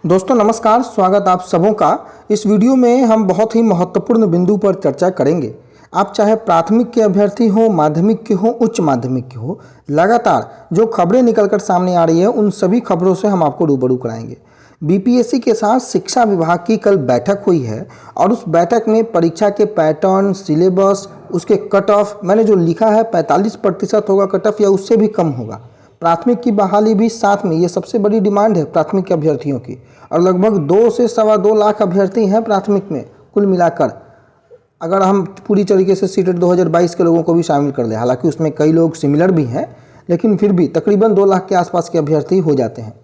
दोस्तों नमस्कार, स्वागत आप सबों का। इस वीडियो में हम बहुत ही महत्वपूर्ण बिंदु पर चर्चा करेंगे। आप चाहे प्राथमिक के अभ्यर्थी हो, माध्यमिक के हो, उच्च माध्यमिक के हो, लगातार जो खबरें निकलकर सामने आ रही है उन सभी खबरों से हम आपको रूबरू कराएंगे। बीपीएससी के साथ शिक्षा विभाग की कल बैठक हुई है और उस बैठक में परीक्षा के पैटर्न, सिलेबस, उसके कट ऑफ, मैंने जो लिखा है 45% होगा कट ऑफ या उससे भी कम होगा। प्राथमिक की बहाली भी साथ में, ये सबसे बड़ी डिमांड है प्राथमिक के अभ्यर्थियों की, और लगभग 2 से सवा 2 लाख अभ्यर्थी हैं प्राथमिक में कुल मिलाकर, अगर हम पूरी तरीके से सीटेट 2022 के लोगों को भी शामिल कर लें। हालांकि उसमें कई लोग सिमिलर भी हैं, लेकिन फिर भी तकरीबन 2 लाख के आसपास के अभ्यर्थी हो जाते हैं।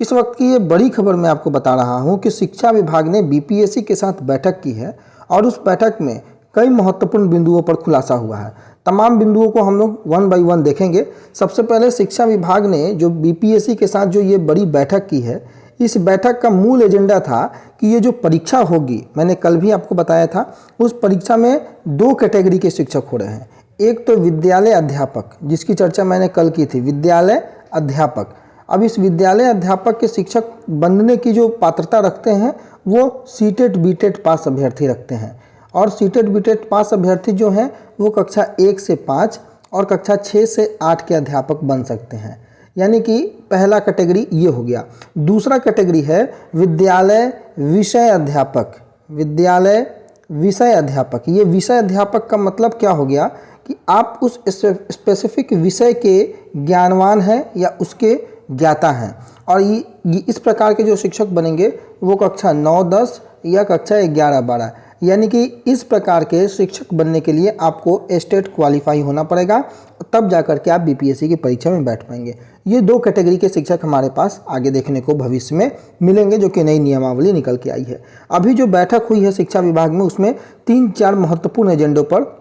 इस वक्त की ये बड़ी खबर मैं आपको बता रहा हूँ कि शिक्षा विभाग ने बीपीएससी के साथ बैठक की है और उस बैठक में कई महत्वपूर्ण बिंदुओं पर खुलासा हुआ है। तमाम बिंदुओं को हम लोग 1 बाय 1 देखेंगे। सबसे पहले शिक्षा विभाग ने जो बीपीएससी के साथ जो ये बड़ी बैठक की है, इस बैठक का मूल एजेंडा था कि ये जो परीक्षा होगी, मैंने कल भी आपको बताया था, उस परीक्षा में 2 कैटेगरी के शिक्षक हो रहे हैं। एक तो विद्यालय अध्यापक, जिसकी चर्चा मैंने कल की थी, विद्यालय अध्यापक। अब इस विद्यालय अध्यापक के शिक्षक बनने की जो पात्रता रखते हैं वो सीटेट बीटेट पास अभ्यर्थी रखते हैं, और सीटेट बीटेट पास अभ्यर्थी जो हैं वो कक्षा 1 से 5 और कक्षा 6 से 8 के अध्यापक बन सकते हैं। यानी कि पहला कैटेगरी ये हो गया। दूसरा कैटेगरी है विद्यालय विषय अध्यापक। विद्यालय विषय अध्यापक, ये विषय अध्यापक का मतलब क्या हो गया कि आप उस स्पेसिफिक विषय के ज्ञानवान हैं या उसके ज्ञाता हैं, और ये इस प्रकार के जो शिक्षक बनेंगे वो कक्षा 9, 10 या कक्षा 11, 12, यानी कि इस प्रकार के शिक्षक बनने के लिए आपको स्टेट क्वालिफाई होना पड़ेगा, तब जाकर के आप बीपीएससी की परीक्षा में बैठ पाएंगे। ये 2 कैटेगरी के शिक्षक हमारे पास आगे देखने को भविष्य में मिलेंगे, जो कि नई नियमावली निकल के आई है। अभी जो बैठक हुई है शिक्षा विभाग में, उसमें 3-4 महत्वपूर्ण एजेंडों पर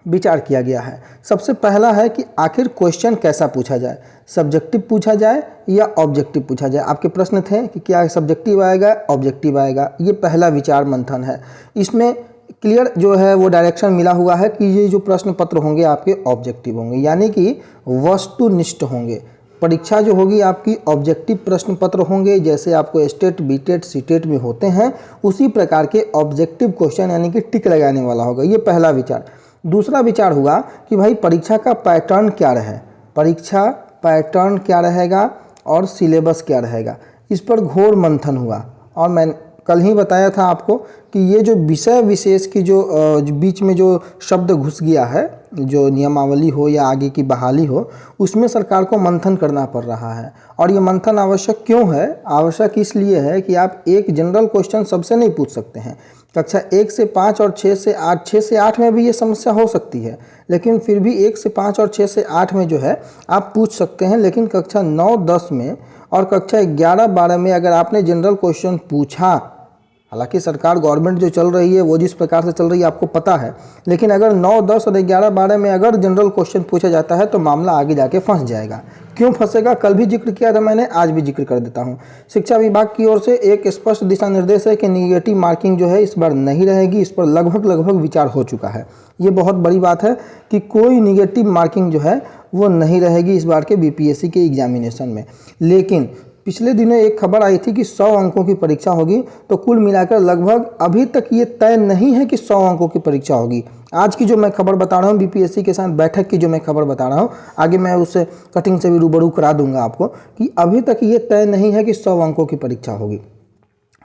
विचार किया गया है। सबसे पहला है कि आखिर क्वेश्चन कैसा पूछा जाए, सब्जेक्टिव पूछा जाए या ऑब्जेक्टिव पूछा जाए। आपके प्रश्न थे कि क्या सब्जेक्टिव आएगा, ऑब्जेक्टिव आएगा, ये पहला विचार मंथन है। इसमें क्लियर जो है वो डायरेक्शन मिला हुआ है कि ये जो प्रश्न पत्र होंगे आपके ऑब्जेक्टिव होंगे, यानी कि वस्तुनिष्ठ होंगे। परीक्षा जो होगी आपकी ऑब्जेक्टिव प्रश्न पत्र होंगे, जैसे आपको स्टेट बीटेट सीटेट में होते हैं, उसी प्रकार के ऑब्जेक्टिव क्वेश्चन यानी कि टिक लगाने वाला होगा। ये पहला विचार। दूसरा विचार हुआ कि भाई परीक्षा का पैटर्न क्या रहे, परीक्षा पैटर्न क्या रहेगा और सिलेबस क्या रहेगा, इस पर घोर मंथन हुआ। और मैं कल ही बताया था आपको कि ये जो विषय विशेष की जो बीच में जो शब्द घुस गया है, जो नियमावली हो या आगे की बहाली हो, उसमें सरकार को मंथन करना पड़ रहा है। और ये मंथन आवश्यक क्यों है? आवश्यक इसलिए है कि आप एक जनरल क्वेश्चन सबसे नहीं पूछ सकते हैं। कक्षा 1 से 5 और 6 से 8, 6 से 8 में भी ये समस्या हो सकती है, लेकिन फिर भी 1 से 5 और 6 से 8 में जो है आप पूछ सकते हैं। लेकिन कक्षा 9, 10 में और कक्षा 11, 12 में अगर आपने जनरल क्वेश्चन पूछा, हालांकि सरकार गवर्नमेंट जो चल रही है वो जिस प्रकार से चल रही है आपको पता है, लेकिन अगर 9, 10 और 11, 12 में अगर जनरल क्वेश्चन पूछा जाता है तो मामला आगे जाके फंस जाएगा। क्यों फंसेगा? कल भी जिक्र किया था मैंने, आज भी जिक्र कर देता हूँ। शिक्षा विभाग की ओर से एक स्पष्ट दिशा निर्देश है कि निगेटिव मार्किंग जो है इस बार नहीं रहेगी। इस पर लगभग विचार हो चुका है। ये बहुत बड़ी बात है कि कोई निगेटिव मार्किंग जो है वो नहीं रहेगी इस बार के बीपीएससी के एग्जामिनेशन में। लेकिन पिछले दिनों एक खबर आई थी कि 100 अंकों की परीक्षा होगी, तो कुल मिलाकर लगभग अभी तक ये तय नहीं है कि 100 अंकों की परीक्षा होगी। आज की जो मैं खबर बता रहा हूँ, बीपीएससी के साथ बैठक की जो मैं खबर बता रहा हूँ, आगे मैं उस कटिंग से भी रूबरू करा दूंगा आपको, कि अभी तक ये तय नहीं है कि 100 अंकों की परीक्षा होगी।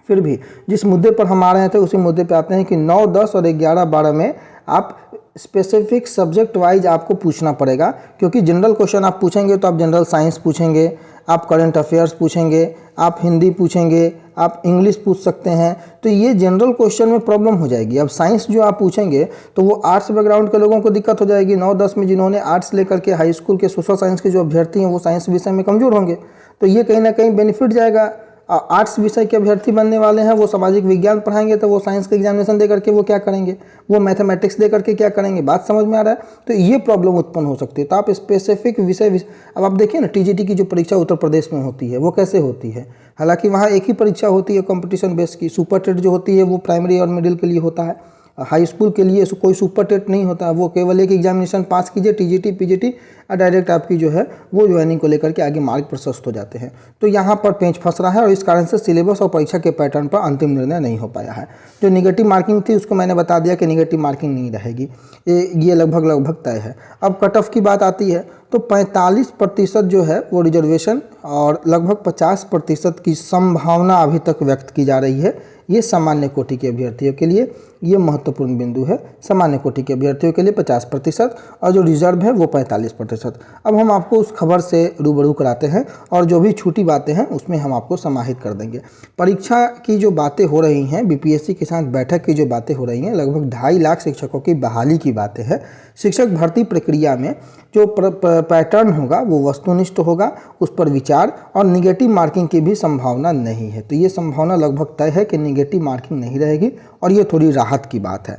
फिर भी जिस मुद्दे पर हम आ रहे थे उसी मुद्दे पर आते हैं कि 9, 10 और 11, 12 में आप स्पेसिफिक सब्जेक्ट वाइज आपको पूछना पड़ेगा, क्योंकि जनरल क्वेश्चन आप पूछेंगे तो आप जनरल साइंस पूछेंगे, आप करंट अफेयर्स पूछेंगे, आप हिंदी पूछेंगे, आप इंग्लिश पूछ सकते हैं, तो ये जनरल क्वेश्चन में प्रॉब्लम हो जाएगी। अब साइंस जो आप पूछेंगे तो वो आर्ट्स बैकग्राउंड के लोगों को दिक्कत हो जाएगी। 9, 10 में जिन्होंने आर्ट्स लेकर के हाई स्कूल के सोशल साइंस के जो अभ्यर्थी हैं वो साइंस विषय में कमज़ोर होंगे, तो ये कहीं ना कहीं बेनिफिट जाएगा। आर्ट्स विषय के अभ्यर्थी बनने वाले हैं वो सामाजिक विज्ञान पढ़ाएंगे, तो वो साइंस का एग्जामिनेशन दे करके वो क्या करेंगे, वो मैथमेटिक्स दे करके क्या करेंगे? बात समझ में आ रहा है? तो ये प्रॉब्लम उत्पन्न हो सकती है। तो आप स्पेसिफिक विषय अब आप देखिए ना, टीजीटी की जो परीक्षा उत्तर प्रदेश में होती है वो कैसे होती है? हालांकि वहाँ एक ही परीक्षा होती है कंपटीशन बेस की। सुपर टेट जो होती है वो प्राइमरी और मिडिल के लिए होता है, हाई स्कूल के लिए कोई सुपर टेट नहीं होता, वो केवल एक एग्जामिनेशन पास कीजिए, टीजीटी पीजीटी, और डायरेक्ट आपकी जो है वो ज्वाइनिंग को लेकर के आगे मार्ग प्रशस्त हो जाते हैं। तो यहाँ पर पेंच फंस रहा है और इस कारण से सिलेबस और परीक्षा के पैटर्न पर अंतिम निर्णय नहीं हो पाया है। जो निगेटिव मार्किंग थी उसको मैंने बता दिया कि निगेटिव मार्किंग नहीं रहेगी, ये लगभग तय है। अब कट ऑफ की बात आती है तो 45% जो है वो रिजर्वेशन और लगभग 50% की संभावना अभी तक व्यक्त की जा रही है। ये सामान्य कोटि के अभ्यर्थियों के लिए ये महत्वपूर्ण बिंदु है। सामान्य कोटि के अभ्यर्थियों के लिए 50% और जो रिजर्व है वो 45%। अब हम आपको उस खबर से रूबरू कराते हैं और जो भी छूटी बातें हैं उसमें हम आपको समाहित कर देंगे। परीक्षा की जो बातें हो रही हैं, बीपीएससी के साथ बैठक की जो बातें हो रही हैं, लगभग 2.5 लाख शिक्षकों की बहाली की बातें हैं। शिक्षक भर्ती प्रक्रिया में जो पैटर्न होगा वो वस्तुनिष्ठ होगा, उस पर विचार और निगेटिव मार्किंग की भी संभावना नहीं है। तो ये संभावना लगभग तय है कि निगेटिव मार्किंग नहीं रहेगी और ये थोड़ी राहत की बात है।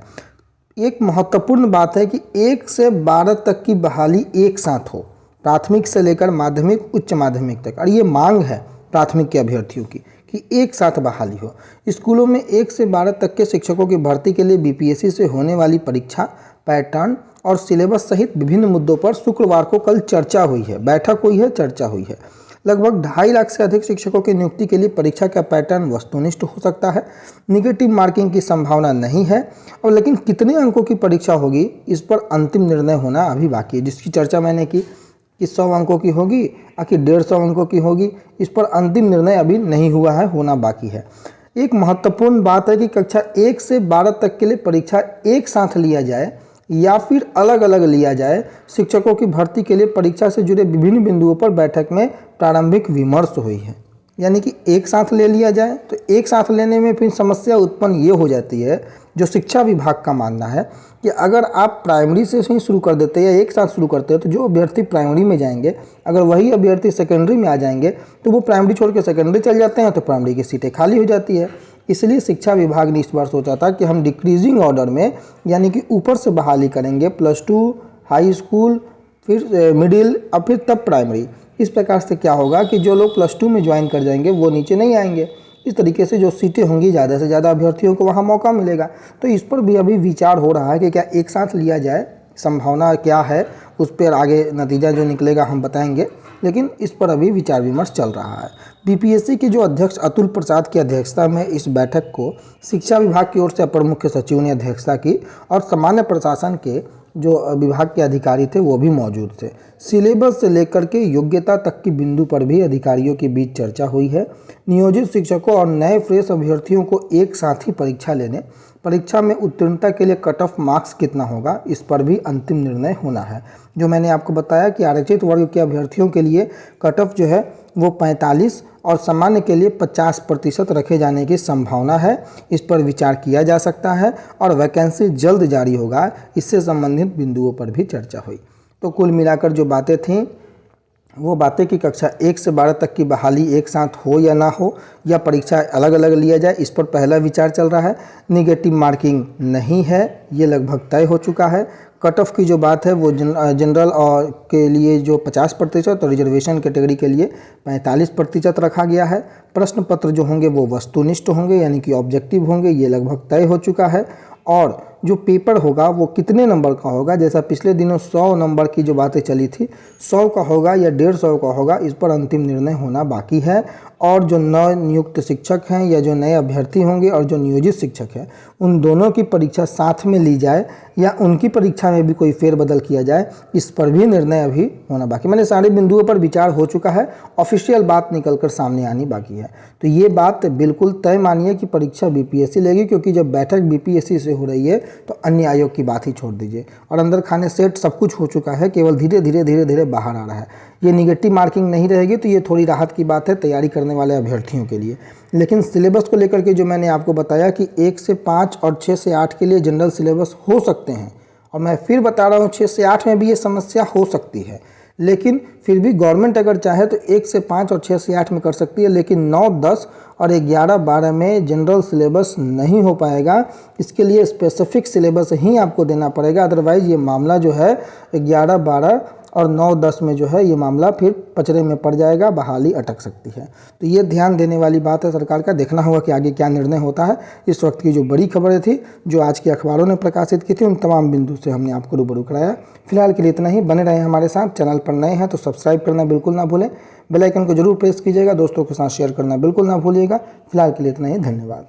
एक महत्वपूर्ण बात है कि 1 से 12 तक की बहाली एक साथ हो, प्राथमिक से लेकर माध्यमिक उच्च माध्यमिक तक, और ये मांग है प्राथमिक के अभ्यर्थियों की कि एक साथ बहाली हो। स्कूलों में 1 से 12 तक के शिक्षकों की भर्ती के लिए बीपीएससी से होने वाली परीक्षा, पैटर्न और सिलेबस सहित विभिन्न मुद्दों पर शुक्रवार को कल चर्चा हुई है, बैठक हुई है, चर्चा हुई है। लगभग 2.5 लाख से अधिक शिक्षकों की नियुक्ति के लिए परीक्षा का पैटर्न वस्तुनिष्ठ हो सकता है। निगेटिव मार्किंग की संभावना नहीं है, और लेकिन कितने अंकों की परीक्षा होगी इस पर अंतिम निर्णय होना अभी बाकी है। जिसकी चर्चा मैंने की कि 100 अंकों की होगी आखिर 150 अंकों की होगी, इस पर अंतिम निर्णय अभी नहीं हुआ है, होना बाकी है। एक महत्वपूर्ण बात है कि कक्षा 1 से 12 तक के लिए परीक्षा एक साथ लिया जाए या फिर अलग अलग लिया जाए। शिक्षकों की भर्ती के लिए परीक्षा से जुड़े विभिन्न बिंदुओं पर बैठक में प्रारंभिक विमर्श हुई है। यानी कि एक साथ ले लिया जाए तो एक साथ लेने में फिर समस्या उत्पन्न ये हो जाती है, जो शिक्षा विभाग का मानना है कि अगर आप प्राइमरी से ही शुरू कर देते हैं या एक साथ शुरू करते हैं तो जो अभ्यर्थी प्राइमरी में जाएंगे, अगर वही अभ्यर्थी सेकेंडरी में आ जाएंगे तो वो प्राइमरी छोड़ के सेकेंडरी चल जाते हैं, तो प्राइमरी की सीटें खाली हो जाती है। इसलिए शिक्षा विभाग ने इस बार सोचा था कि हम डिक्रीजिंग ऑर्डर में, यानी कि ऊपर से बहाली करेंगे, +2, हाई स्कूल, फिर मिडिल और फिर तब प्राइमरी। इस प्रकार से क्या होगा कि जो लोग +2 में ज्वाइन कर जाएंगे वो नीचे नहीं आएंगे। इस तरीके से जो सीटें होंगी ज़्यादा से ज़्यादा अभ्यर्थियों को वहाँ मौका मिलेगा। तो इस पर भी अभी विचार हो रहा है कि क्या एक साथ लिया जाए, संभावना क्या है, उस पर आगे नतीजा जो निकलेगा हम बताएंगे, लेकिन इस पर अभी विचार विमर्श चल रहा है। बीपीएससी के जो अध्यक्ष अतुल प्रसाद की अध्यक्षता में इस बैठक को शिक्षा विभाग की ओर से अपर मुख्य सचिव ने अध्यक्षता की और सामान्य प्रशासन के जो विभाग के अधिकारी थे वो भी मौजूद थे। सिलेबस से लेकर के योग्यता तक की बिंदु पर भी अधिकारियों के बीच चर्चा हुई है। नियोजित शिक्षकों और नए फ्रेश अभ्यर्थियों को एक साथ ही परीक्षा लेने, परीक्षा में उत्तीर्णता के लिए कट ऑफ मार्क्स कितना होगा, इस पर भी अंतिम निर्णय होना है। जो मैंने आपको बताया कि आरक्षित वर्ग के अभ्यर्थियों के लिए कट ऑफ जो है वो 45 और सामान्य के लिए 50% रखे जाने की संभावना है। इस पर विचार किया जा सकता है और वैकेंसी जल्द जारी होगा। इससे संबंधित बिंदुओं पर भी चर्चा हुई। तो कुल मिलाकर जो बातें थीं वो बातें कि कक्षा 1 से 12 तक की बहाली एक साथ हो या ना हो, या परीक्षा अलग अलग लिया जाए, इस पर पहला विचार चल रहा है। निगेटिव मार्किंग नहीं है, ये लगभग तय हो चुका है। कट ऑफ की जो बात है वो जनरल और के लिए जो 50% और रिजर्वेशन कैटेगरी के लिए 45% रखा गया है। प्रश्न पत्र जो होंगे वो वस्तुनिष्ठ होंगे, यानी कि ऑब्जेक्टिव होंगे, ये लगभग तय हो चुका है। और जो पेपर होगा वो कितने नंबर का होगा, जैसा पिछले दिनों 100 नंबर की जो बातें चली थी, 100 का होगा या 150 का होगा, इस पर अंतिम निर्णय होना बाकी है। और जो नव नियुक्त शिक्षक हैं या जो नए अभ्यर्थी होंगे और जो नियोजित शिक्षक हैं, उन दोनों की परीक्षा साथ में ली जाए या उनकी परीक्षा में भी कोई फेरबदल किया जाए, इस पर भी निर्णय अभी होना बाकी। मैंने सारे बिंदुओं पर विचार हो चुका है, ऑफिशियल बात निकलकर सामने आनी बाकी है। तो ये बात बिल्कुल तय मानिए कि परीक्षा बीपीएससी लेगी, क्योंकि जब बैठक बीपीएससी से हो रही है तो अन्य आयोग की बात ही छोड़ दीजिए। और अंदर खाने सेट सब कुछ हो चुका है, केवल धीरे धीरे बाहर आ रहा है। ये निगेटिव मार्किंग नहीं रहेगी, तो ये थोड़ी राहत की बात है तैयारी करने वाले अभ्यर्थियों के लिए। लेकिन सिलेबस को लेकर के जो मैंने आपको बताया कि 1 से 5 और 6 से 8 के लिए जनरल सिलेबस हो सकते हैं, और मैं फिर बता रहा हूँ 6 से 8 में भी ये समस्या हो सकती है, लेकिन फिर भी गवर्नमेंट अगर चाहे तो 1 से 5 और 6 से 8 में कर सकती है। लेकिन 9, 10 और 11, 12 में जनरल सिलेबस नहीं हो पाएगा। इसके लिए स्पेसिफिक सिलेबस ही आपको देना पड़ेगा, अदरवाइज़ ये मामला जो है 11, 12 और 9-10 में जो है ये मामला फिर पचड़े में पड़ जाएगा, बहाली अटक सकती है। तो ये ध्यान देने वाली बात है सरकार का। देखना होगा कि आगे क्या निर्णय होता है। इस वक्त की जो बड़ी खबरें थी, जो आज के अखबारों ने प्रकाशित की थी, उन तमाम बिंदु से हमने आपको रूबरू कराया। फिलहाल के लिए इतना ही। बने रहें हमारे साथ। चैनल पर नए हैं तो सब्सक्राइब करना बिल्कुल ना भूलें। बेल आइकन को जरूर प्रेस कीजिएगा। दोस्तों के साथ शेयर करना बिल्कुल ना भूलिएगा। फिलहाल के लिए इतना ही। धन्यवाद।